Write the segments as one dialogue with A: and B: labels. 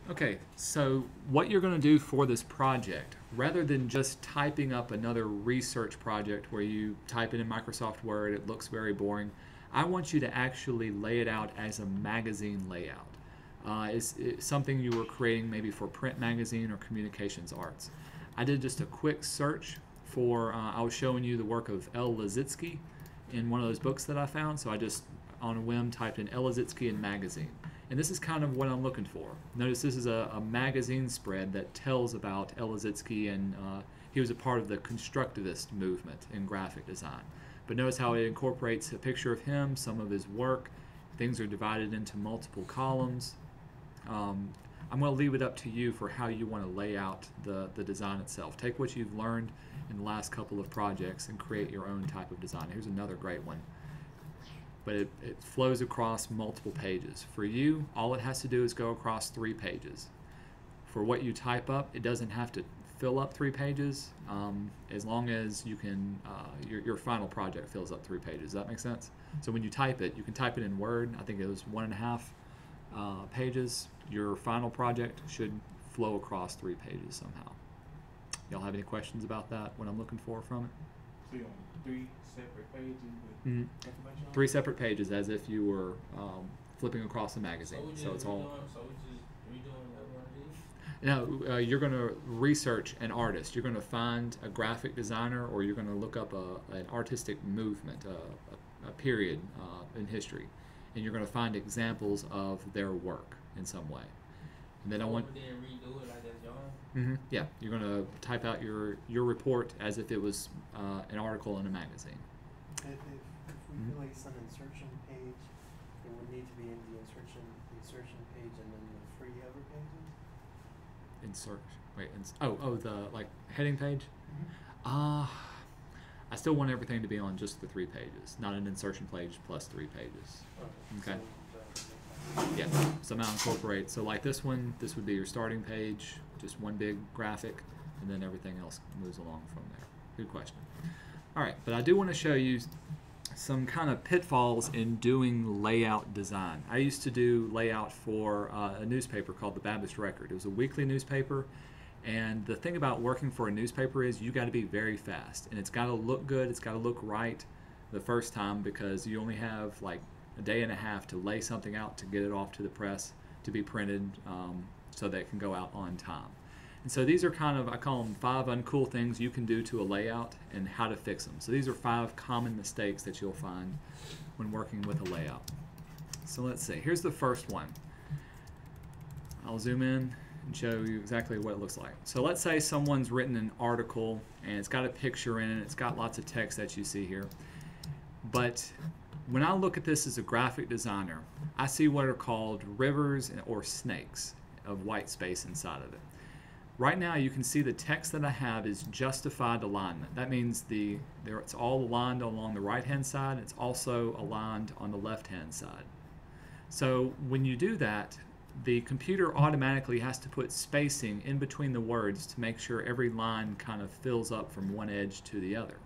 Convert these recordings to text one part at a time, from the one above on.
A: Okay, so what you're going to do for this project, rather than just typing up another research project where you type it in Microsoft Word, it looks very boring, I want you to actually lay it out as a magazine layout. It's something you were creating maybe for print magazine or communications arts. I did just a quick search for, I was showing you the work of L. Lissitzky in one of those books that I found, so I just on a whim typed in L. Lissitzky in magazine. And this is kind of what I'm looking for. Notice this is a magazine spread that tells about L. Lissitzky, and he was a part of the constructivist movement in graphic design. But notice how it incorporates a picture of him, some of his work. Things are divided into multiple columns. I'm going to leave it up to you for how you want to lay out the design itself. Take what you've learned in the last couple of projects and create your own type of design. Here's another great one. But it flows across multiple pages. For you, all it has to do is go across 3 pages. For what you type up, it doesn't have to fill up 3 pages, as long as you can, your final project fills up 3 pages. Does that make sense? So when you type it, you can type it in Word. I think it was 1.5 pages. Your final project should flow across 3 pages somehow. Y'all have any questions about that, what I'm looking for from it?
B: So you're on 3 separate pages with information on
A: 3 separate pages, as if you were flipping across a magazine. So it's all.
B: So we're just redoing that one of these?
A: No, you're going to research an artist. You're going to find a graphic designer, or you're going to look up an artistic movement, a period in history, and you're going to find examples of their work in some way. And then I want.
B: Then redo it like that's yours?
A: Yeah, you're going to type out your report as if it was an article in a magazine.
C: If we place an insertion page, it would need to be in the insertion page and then the free hover pages?
A: Insert. Wait. The like heading page.
C: Mm-hmm.
A: I still want everything to be on just the 3 pages, not an insertion page plus 3 pages. Okay. Yeah. Somehow incorporate. So like this one, this would be your starting page, just one big graphic, and then everything else moves along from there. Good question. All right, but I do want to show you some kind of pitfalls in doing layout design. I used to do layout for a newspaper called the Baptist Record. It was a weekly newspaper, and the thing about working for a newspaper is you got to be very fast, and it's got to look good, it's got to look right the first time, because you only have like a day and a half to lay something out to get it off to the press to be printed, so that it can go out on time. And so these are kind of, I call them 5 uncool things you can do to a layout and how to fix them. So these are 5 common mistakes that you'll find when working with a layout. So let's see, here's the first one. I'll zoom in and show you exactly what it looks like. So let's say someone's written an article and it's got a picture in it, it's got lots of text that you see here. But when I look at this as a graphic designer, I see what are called rivers or snakes of white space inside of it. Right now you can see the text that I have is justified alignment. That means it's all aligned along the right hand side, it's also aligned on the left hand side. So when you do that, the computer automatically has to put spacing in between the words to make sure every line kind of fills up from one edge to the other.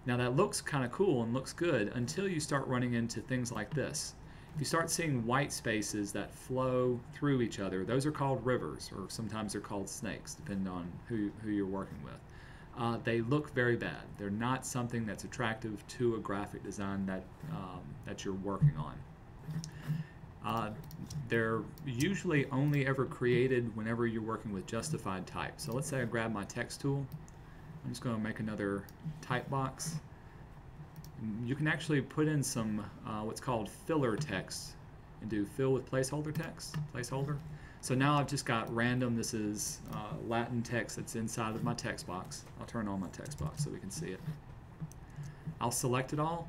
A: Now that looks kind of cool and looks good until you start running into things like this. If you start seeing white spaces that flow through each other, those are called rivers, or sometimes they're called snakes, depending on who you're working with. They look very bad. They're not something that's attractive to a graphic design that you're working on. They're usually only ever created whenever you're working with justified type. So let's say I grab my text tool. I'm just going to make another type box. You can actually put in some what's called filler text and do fill with placeholder text, placeholder. So now I've just got random, this is Latin text that's inside of my text box. I'll turn on my text box so we can see it. I'll select it all,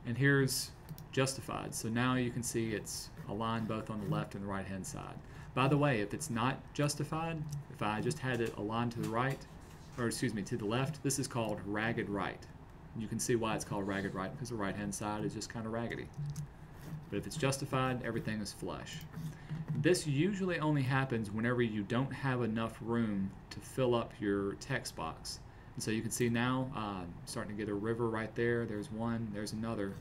A: and here's justified. So now you can see it's aligned both on the left and the right hand side. By the way, if it's not justified, if I just had it aligned to the right, or excuse me, to the left, this is called ragged right. You can see why it's called ragged right, because the right hand side is just kind of raggedy. But if it's justified, everything is flush. This usually only happens whenever you don't have enough room to fill up your text box. And so you can see now, starting to get a river right there. There's one, there's another.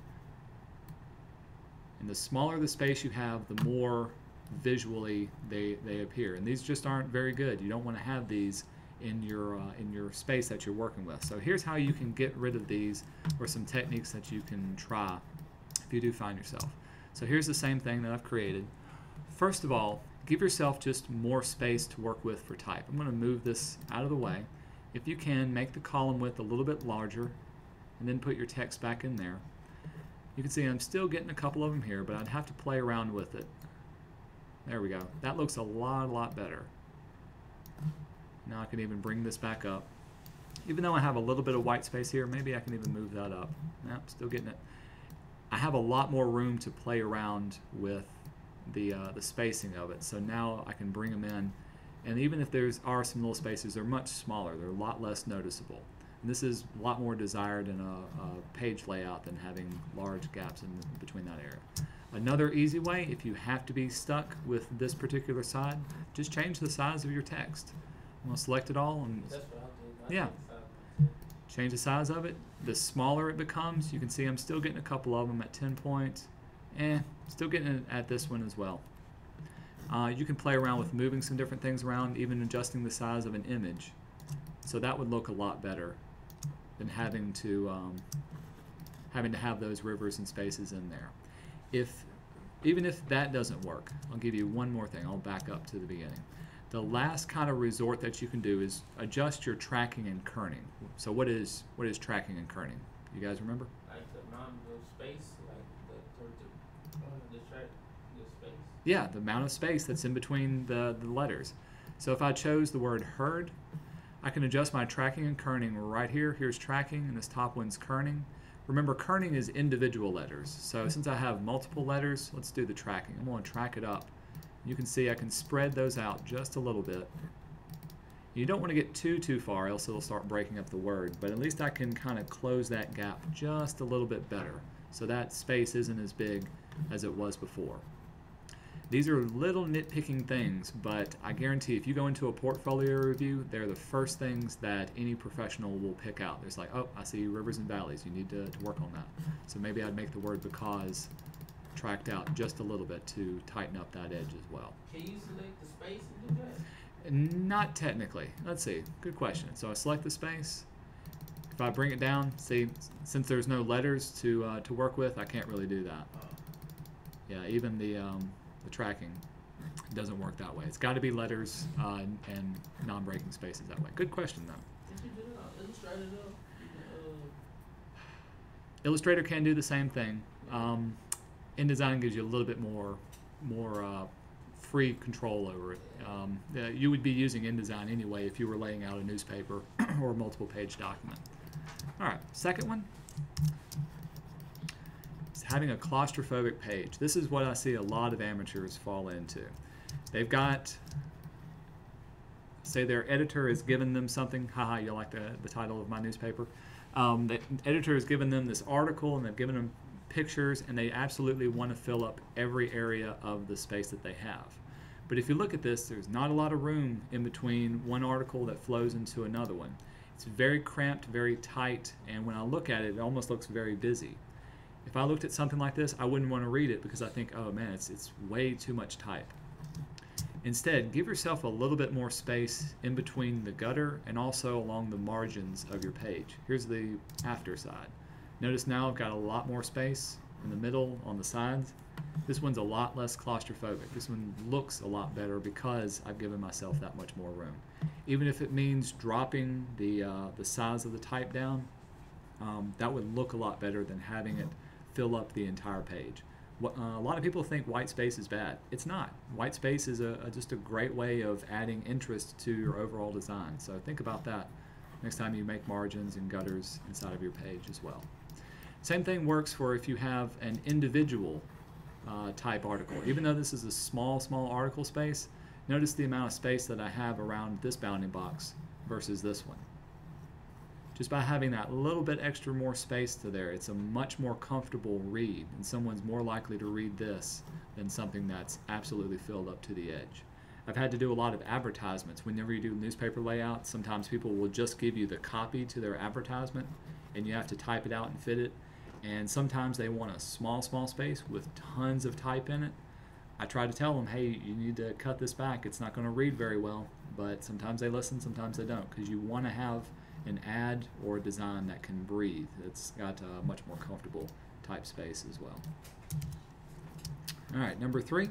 A: And the smaller the space you have, the more visually they appear. And these just aren't very good. You don't want to have these in your space that you're working with. So here's how you can get rid of these, or some techniques that you can try if you do find yourself. So here's the same thing that I've created. First of all, give yourself just more space to work with for type. I'm going to move this out of the way. If you can, make the column width a little bit larger, and then put your text back in there. You can see I'm still getting a couple of them here, but I'd have to play around with it. There we go. That looks a lot better. Now I can even bring this back up. Even though I have a little bit of white space here, maybe I can even move that up. Nope, still getting it. I have a lot more room to play around with the spacing of it. So now I can bring them in, and even if are some little spaces, they're much smaller. They're a lot less noticeable. And this is a lot more desired in a page layout than having large gaps in between that area. Another easy way, if you have to be stuck with this particular side, just change the size of your text. I'm going to select it all, and
B: That's what I did.
A: yeah, change the size of it. The smaller it becomes, you can see I'm still getting a couple of them at 10 points. Still getting it at this one as well. You can play around with moving some different things around, even adjusting the size of an image. So that would look a lot better than having to have those rivers and spaces in there. Even if that doesn't work, I'll give you one more thing. I'll back up to the beginning. The last kind of resort that you can do is adjust your tracking and kerning. So what is tracking and kerning? You guys remember?
B: Like the amount of space, like the space.
A: Yeah, the amount of space that's in between the letters. So if I chose the word herd, I can adjust my tracking and kerning right here. Here's tracking, and this top one's kerning. Remember, kerning is individual letters. So since I have multiple letters, let's do the tracking. I'm going to track it up. You can see I can spread those out just a little bit. You don't want to get too far, else it'll start breaking up the word, but at least I can kind of close that gap just a little bit better, so that space isn't as big as it was before. These are little nitpicking things, but I guarantee if you go into a portfolio review, they're the first things that any professional will pick out. It's like, oh, I see rivers and valleys. You need to work on that. So maybe I'd make the word because tracked out just a little bit to tighten up that edge as well.
B: Can you select the space and do that?
A: Not technically. Let's see. Good question. So I select the space. If I bring it down, see, since there's no letters to work with, I can't really do that. Yeah, even the tracking doesn't work that way. It's got to be letters and non-breaking spaces that way. Good question, though.
B: Did you do it on Illustrator though?
A: Illustrator can do the same thing. InDesign gives you a little bit more free control over it. You would be using InDesign anyway if you were laying out a newspaper or a multiple page document. All right, second one. Having a claustrophobic page. This is what I see a lot of amateurs fall into. They've got, say their editor has given them something, haha, you like the title of my newspaper. The editor has given them this article and they've given them pictures, and they absolutely want to fill up every area of the space that they have. But if you look at this, there's not a lot of room in between one article that flows into another one. It's very cramped, very tight, and when I look at it, it almost looks very busy. If I looked at something like this, I wouldn't want to read it because I think, oh man, it's way too much type. Instead, give yourself a little bit more space in between the gutter and also along the margins of your page. Here's the after side. Notice now I've got a lot more space in the middle, on the sides. This one's a lot less claustrophobic. This one looks a lot better because I've given myself that much more room. Even if it means dropping the size of the type down, that would look a lot better than having it fill up the entire page. A lot of people think white space is bad. It's not. White space is just a great way of adding interest to your overall design. So think about that next time you make margins and gutters inside of your page as well. Same thing works for if you have an individual type article. Even though this is a small article space, notice the amount of space that I have around this bounding box versus this one. Just by having that little bit extra more space to there, it's a much more comfortable read, and someone's more likely to read this than something that's absolutely filled up to the edge. I've had to do a lot of advertisements. Whenever you do newspaper layout, sometimes people will just give you the copy to their advertisement, and you have to type it out and fit it. And sometimes they want a small space with tons of type in it. I try to tell them, hey, you need to cut this back. It's not going to read very well. But sometimes they listen, sometimes they don't, because you want to have an ad or a design that can breathe. It's got a much more comfortable type space as well. All right, number 3,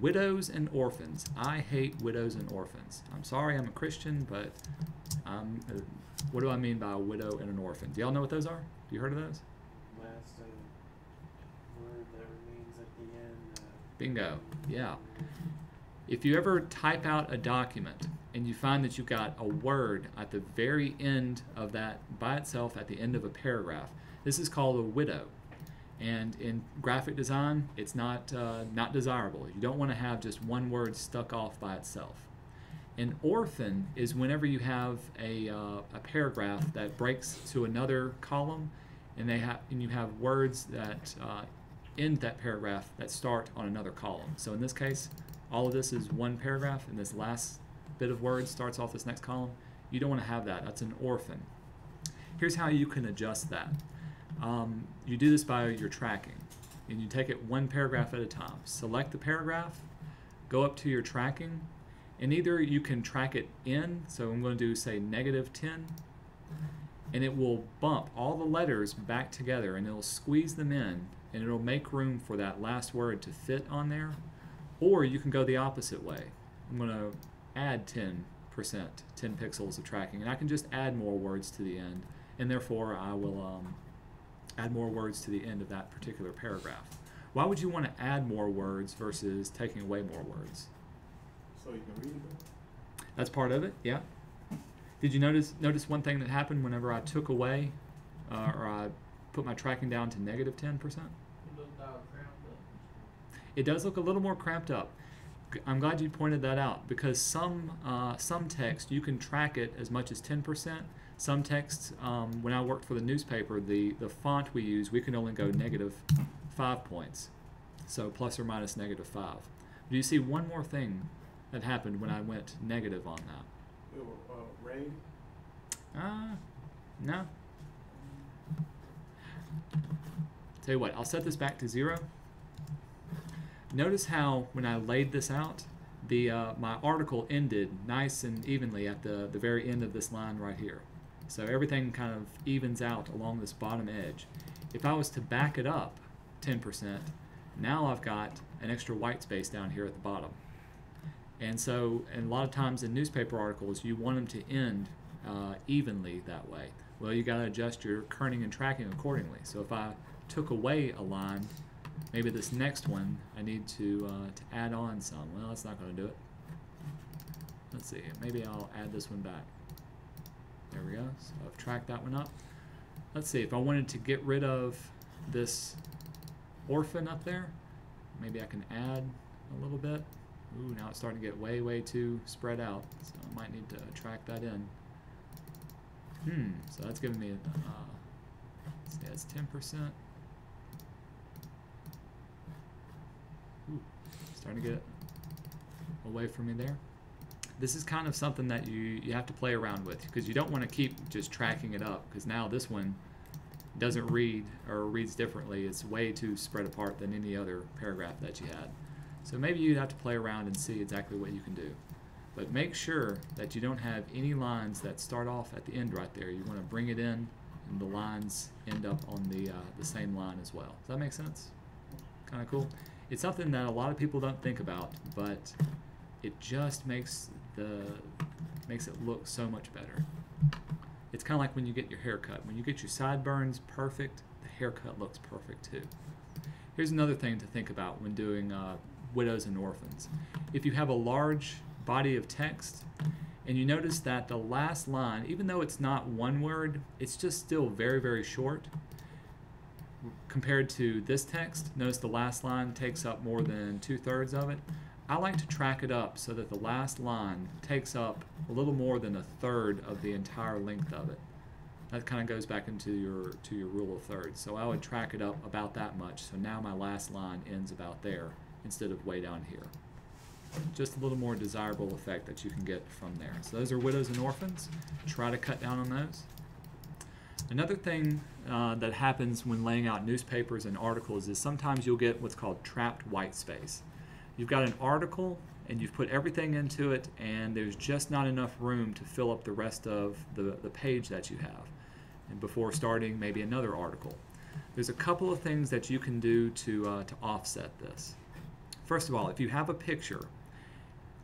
A: widows and orphans. I hate widows and orphans. I'm sorry, I'm a Christian, but what do I mean by a widow and an orphan? Do y'all know what those are? You heard of those?
C: Last word that remains at the end.
A: Bingo. Yeah. If you ever type out a document and you find that you've got a word at the very end of that by itself at the end of a paragraph, this is called a widow. And in graphic design, it's not desirable. You don't want to have just one word stuck off by itself. An orphan is whenever you have a paragraph that breaks to another column, and you have words that end that paragraph that start on another column. So in this case, all of this is one paragraph, and this last bit of words starts off this next column. You don't want to have that. That's an orphan. Here's how you can adjust that. You do this by your tracking, and you take it one paragraph at a time. Select the paragraph, go up to your tracking, and either you can track it in, so I'm going to do, say, -10, and it will bump all the letters back together, and it'll squeeze them in, and it'll make room for that last word to fit on there. Or you can go the opposite way. I'm going to add 10%, 10 pixels of tracking, and I can just add more words to the end, and therefore I will add more words to the end of that particular paragraph. Why would you want to add more words versus taking away more words?
D: So you can read it.
A: That's part of it, yeah. Did you notice one thing that happened whenever I took away or I put my tracking down to -10%?
B: It looked all cramped up.
A: It does look a little more cramped up. I'm glad you pointed that out, because some text you can track it as much as 10%. Some texts, when I worked for the newspaper, the font we use, we can only go -5 points, so plus or minus -5. Do you see one more thing that happened when I went negative on that?
D: Raid?
A: No. Tell you what, I'll set this back to 0. Notice how when I laid this out, my article ended nice and evenly at the very end of this line right here. So everything kind of evens out along this bottom edge. If I was to back it up 10%, now I've got an extra white space down here at the bottom. And so, and a lot of times in newspaper articles, you want them to end evenly that way. Well, you got to adjust your kerning and tracking accordingly. So if I took away a line, maybe this next one I need to add on some. Well, that's not going to do it. Let's see. Maybe I'll add this one back. There we go. So I've tracked that one up. Let's see. If I wanted to get rid of this orphan up there, maybe I can add a little bit. Ooh, now it's starting to get way, way too spread out. So I might need to track that in. So that's giving me, let's see, that's 10%. Ooh, starting to get away from me there. This is kind of something that you have to play around with, because you don't want to keep just tracking it up, because now this one doesn't read or reads differently. It's way too spread apart than any other paragraph that you had. So maybe you'd have to play around and see exactly what you can do. But make sure that you don't have any lines that start off at the end right there. You want to bring it in, and the lines end up on the same line as well. Does that make sense? Kind of cool. It's something that a lot of people don't think about, but it just makes it look so much better. It's kind of like when you get your hair cut. When you get your sideburns perfect, the haircut looks perfect too. Here's another thing to think about when doing widows and orphans. If you have a large body of text and you notice that the last line, even though it's not one word, it's just still very, very short compared to this text. Notice the last line takes up more than 2/3 of it. I like to track it up so that the last line takes up a little more than 1/3 of the entire length of it. That kind of goes back into your rule of thirds. So I would track it up about that much. So now my last line ends about there instead of way down here. Just a little more desirable effect that you can get from there. So those are widows and orphans. Try to cut down on those. Another thing that happens when laying out newspapers and articles is sometimes you'll get what's called trapped white space. you've got an article and you've put everything into it, and there's just not enough room to fill up the rest of the page that you have. And before starting maybe another article, there's a couple of things that you can do to offset this. First of all, if you have a picture,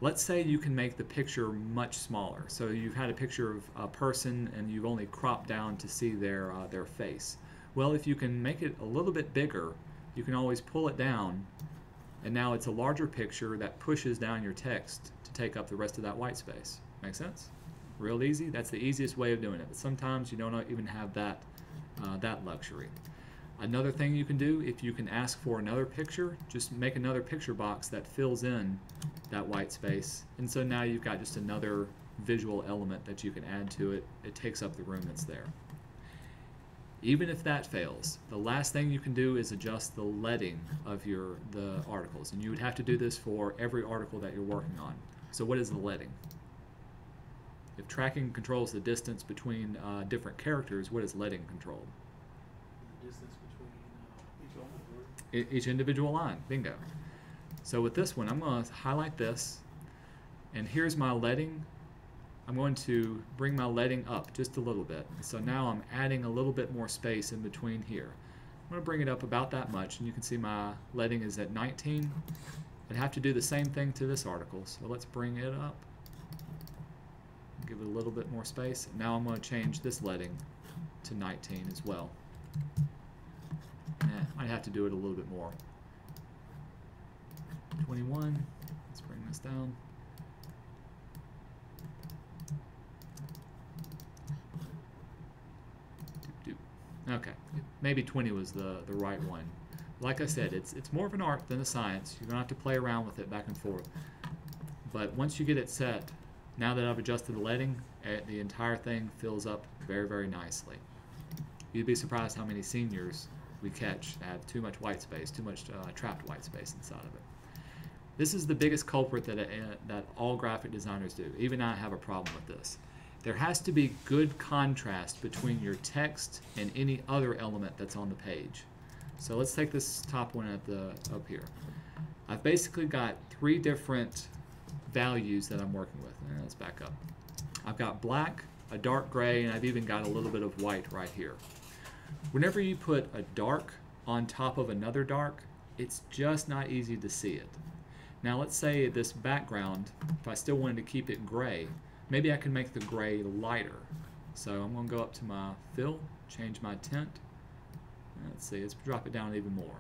A: let's say you can make the picture much smaller. So you've had a picture of a person and you've only cropped down to see their face. Well, if you can make it a little bit bigger, you can always pull it down, and now it's a larger picture that pushes down your text to take up the rest of that white space. Make sense? Real easy. That's the easiest way of doing it. But sometimes you don't even have that luxury. Another thing you can do, if you can ask for another picture, just make another picture box that fills in that white space, and so now you've got just another visual element that you can add to it. It takes up the room that's there. Even if that fails, the last thing you can do is adjust the leading of the articles, and you would have to do this for every article that you're working on. So what is the leading? If tracking controls the distance between different characters, what is leading controlled?
B: The distance between
A: Each individual line. Bingo. So with this one, I'm going to highlight this, and here's my leading. I'm going to bring my leading up just a little bit. So now I'm adding a little bit more space in between here. I'm going to bring it up about that much, and you can see my leading is at 19. I'd have to do the same thing to this article, so let's bring it up. Give it a little bit more space. Now I'm going to change this leading to 19 as well. I'd have to do it a little bit more. 21. Let's bring this down. Okay, maybe 20 was the right one. Like I said, it's more of an art than a science. You're going to have to play around with it back and forth. But once you get it set, now that I've adjusted the leading, the entire thing fills up very, very nicely. You'd be surprised how many seniors we catch that have too much white space, too much trapped white space inside of it. This is the biggest culprit that all graphic designers do. Even I have a problem with this. There has to be good contrast between your text and any other element that's on the page. So let's take this top one up here. I've basically got 3 different values that I'm working with. Let's back up. I've got black, a dark gray, and I've even got a little bit of white right here. Whenever you put a dark on top of another dark, it's just not easy to see it. Now let's say this background, if I still wanted to keep it gray, maybe I can make the gray lighter. So I'm going to go up to my fill, change my tint. Let's see, let's drop it down even more.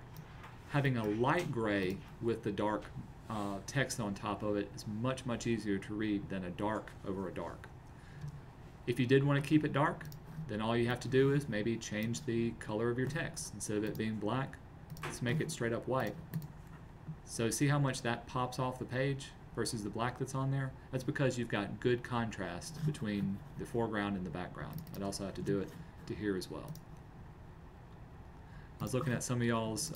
A: Having a light gray with the dark text on top of it is much, much easier to read than a dark over a dark. If you did want to keep it dark, then all you have to do is maybe change the color of your text. Instead of it being black, let's make it straight up white. So see how much that pops off the page versus the black that's on there? That's because you've got good contrast between the foreground and the background. I'd also have to do it to here as well. I was looking at some of y'all's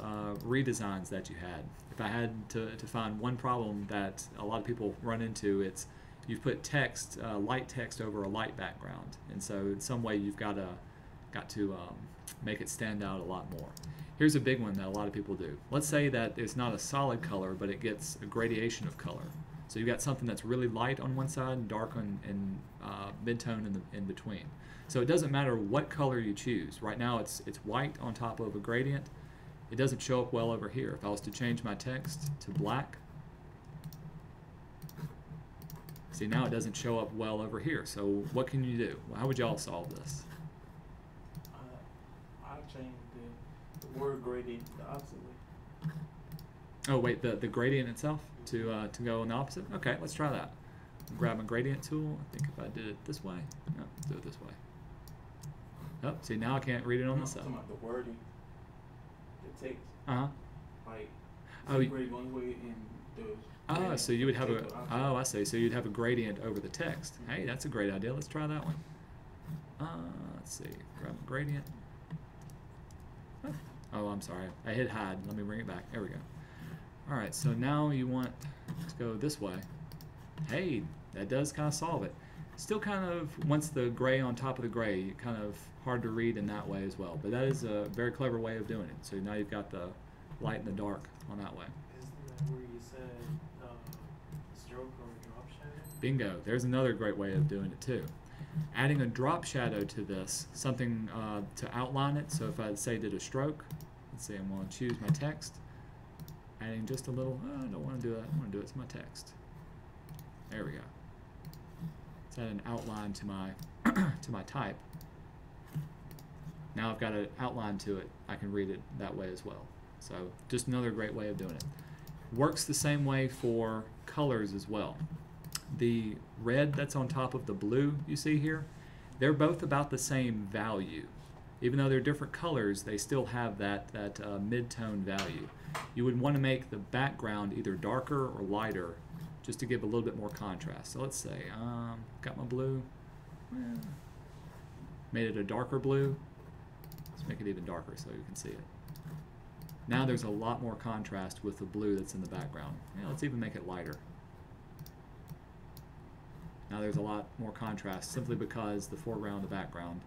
A: redesigns that you had. If I had to find one problem that a lot of people run into, it's you've put text, light text over a light background, and so in some way you've got to make it stand out a lot more. Here's a big one that a lot of people do. Let's say that it's not a solid color, but it gets a gradation of color. So you've got something that's really light on one side and dark and mid-tone in between. So it doesn't matter what color you choose. Right now it's white on top of a gradient. It doesn't show up well over here. If I was to change my text to black, see, now it doesn't show up well over here. So what can you do? How would y'all solve this?
B: I changed the word gradient the opposite way.
A: Oh wait, the gradient itself to go in the opposite? Okay, let's try that. Grab my gradient tool. I think if I did it this way, no, let's do it this way. Oh, see, now I can't read it on this side.
B: I'm talking about the wording, the text. Like, grade one way and the.
A: So you would have a. Oh, I see. So you'd have a gradient over the text. Hey, that's a great idea. Let's try that one. Let's see. Grab a gradient. Oh, I'm sorry. I hit hide. Let me bring it back. There we go. All right. So now you want to go this way. Hey, that does kind of solve it. Still kind of, once the gray on top of the gray, kind of hard to read in that way as well. But that is a very clever way of doing it. So now you've got the light and the dark on that way.
C: Isn't where you said stroke or drop shadow?
A: Bingo. There's another great way of doing it too. Adding a drop shadow to this, something to outline it. So if I say did a stroke, let's see, I'm going to choose my text. Adding just a little, I don't want to do that, I want to do it to my text. There we go. Let's add an outline to my to my type. Now I've got an outline to it. I can read it that way as well. So just another great way of doing it. Works the same way for colors as well. The red that's on top of the blue you see here, they're both about the same value. Even though they're different colors, they still have that mid-tone value. You would want to make the background either darker or lighter just to give a little bit more contrast. So let's say, got my blue, made it a darker blue. Let's make it even darker so you can see it. Now there's a lot more contrast with the blue that's in the background. Yeah, let's even make it lighter. Now there's a lot more contrast simply because the foreground and the background.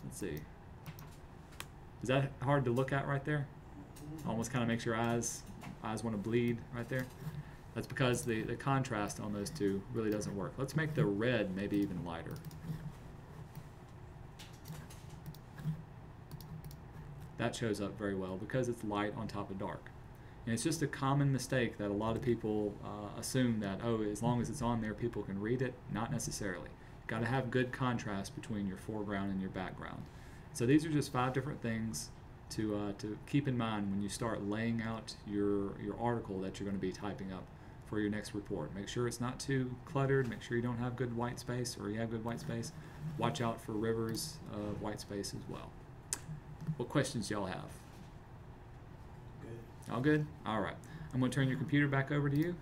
A: Let's see. Is that hard to look at right there? Almost kind of makes your eyes want to bleed right there. That's because the contrast on those two really doesn't work. Let's make the red maybe even lighter. That shows up very well because it's light on top of dark. And it's just a common mistake that a lot of people assume that, oh, as long as it's on there, people can read it. Not necessarily. You've got to have good contrast between your foreground and your background. So these are just 5 different things to keep in mind when you start laying out your article that you're going to be typing up for your next report. Make sure it's not too cluttered. Make sure you don't have good white space, or you have good white space. Watch out for rivers of white space as well. What questions y'all have?
C: Good.
A: All good? All right. I'm going to turn your computer back over to you.